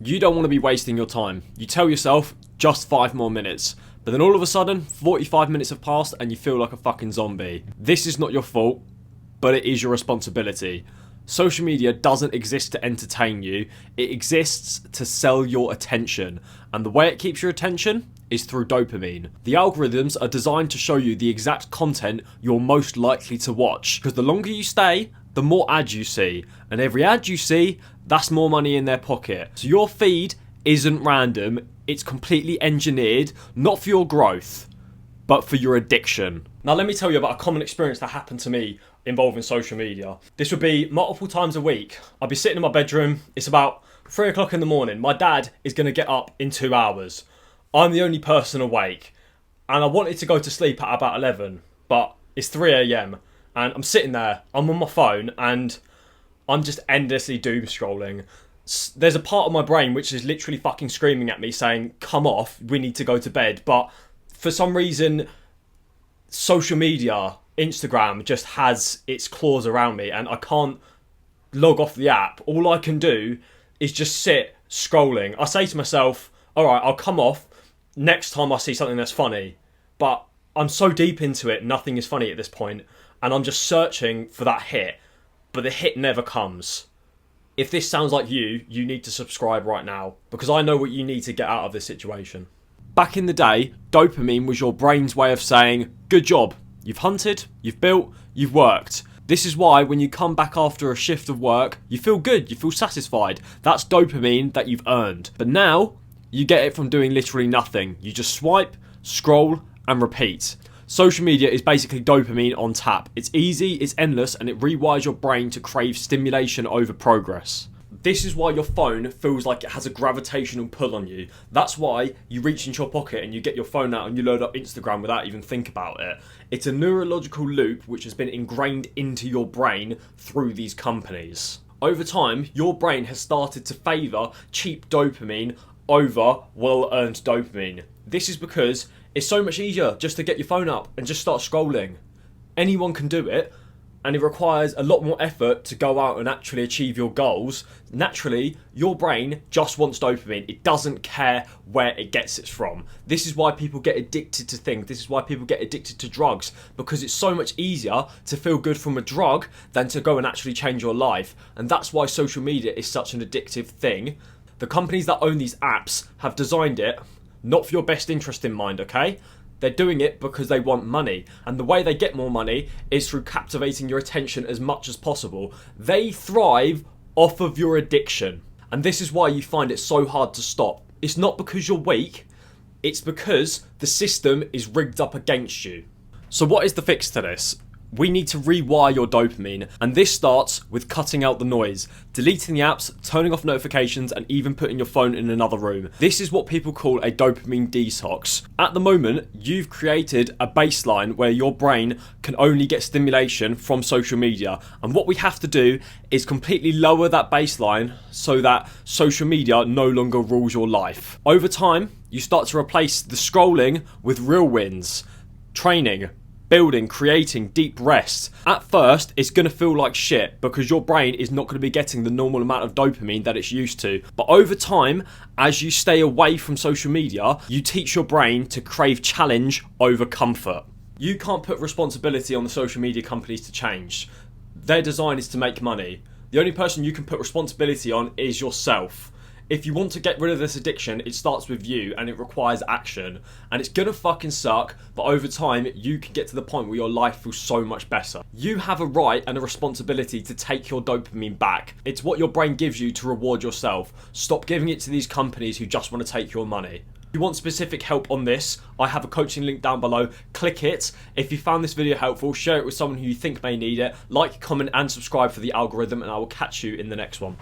You don't want to be wasting your time. You tell yourself, just 5 more minutes. But then all of a sudden, 45 minutes have passed and you feel like a fucking zombie. This is not your fault, but it is your responsibility. Social media doesn't exist to entertain you. It exists to sell your attention. And the way it keeps your attention is through dopamine. The algorithms are designed to show you the exact content you're most likely to watch. Because the longer you stay, the more ads you see. And every ad you see, that's more money in their pocket. So your feed isn't random. It's completely engineered, not for your growth, but for your addiction. Now let me tell you about a common experience that happened to me involving social media. This would be multiple times a week. I'd be sitting in my bedroom. It's about 3 o'clock in the morning. My dad is going to get up in 2 hours. I'm the only person awake. And I wanted to go to sleep at about 11. But it's 3 a.m. And I'm sitting there. I'm on my phone. And I'm just endlessly doom scrolling. There's a part of my brain which is literally fucking screaming at me saying, come off, we need to go to bed. But for some reason, social media, Instagram just has its claws around me and I can't log off the app. All I can do is just sit scrolling. I say to myself, all right, I'll come off next time I see something that's funny. But I'm so deep into it, nothing is funny at this point, and I'm just searching for that hit, but the hit never comes. If this sounds like you need to subscribe right now because I know what you need to get out of this situation. Back in the day, dopamine was your brain's way of saying, good job. You've hunted, you've built, you've worked. This is why when you come back after a shift of work, you feel good, you feel satisfied. That's dopamine that you've earned. But now, you get it from doing literally nothing. You just swipe, scroll, and repeat. Social media is basically dopamine on tap. It's easy, it's endless, and it rewires your brain to crave stimulation over progress. This is why your phone feels like it has a gravitational pull on you. That's why you reach into your pocket and you get your phone out and you load up Instagram without even thinking about it. It's a neurological loop which has been ingrained into your brain through these companies. Over time, your brain has started to favour cheap dopamine over well-earned dopamine. This is because it's so much easier just to get your phone up and just start scrolling. Anyone can do it. And it requires a lot more effort to go out and actually achieve your goals. Naturally, your brain just wants dopamine. It doesn't care where it gets it from. This is why people get addicted to things. This is why people get addicted to drugs. Because it's so much easier to feel good from a drug than to go and actually change your life. And that's why social media is such an addictive thing. The companies that own these apps have designed it not for your best interest in mind, okay? They're doing it because they want money. And the way they get more money is through captivating your attention as much as possible. They thrive off of your addiction. And this is why you find it so hard to stop. It's not because you're weak. It's because the system is rigged up against you. So what is the fix to this? We need to rewire your dopamine, and this starts with cutting out the noise, deleting the apps, turning off notifications, and even putting your phone in another room. This is what people call a dopamine detox. At the moment, you've created a baseline where your brain can only get stimulation from social media, and what we have to do is completely lower that baseline so that social media no longer rules your life. Over time, you start to replace the scrolling with real wins, training, building, creating, deep rest. At first, it's going to feel like shit because your brain is not going to be getting the normal amount of dopamine that it's used to. But over time, as you stay away from social media, you teach your brain to crave challenge over comfort. You can't put responsibility on the social media companies to change. Their design is to make money. The only person you can put responsibility on is yourself. If you want to get rid of this addiction, it starts with you and it requires action. And it's gonna fucking suck, but over time, you can get to the point where your life feels so much better. You have a right and a responsibility to take your dopamine back. It's what your brain gives you to reward yourself. Stop giving it to these companies who just want to take your money. If you want specific help on this, I have a coaching link down below. Click it. If you found this video helpful, share it with someone who you think may need it. Like, comment, and subscribe for the algorithm, and I will catch you in the next one.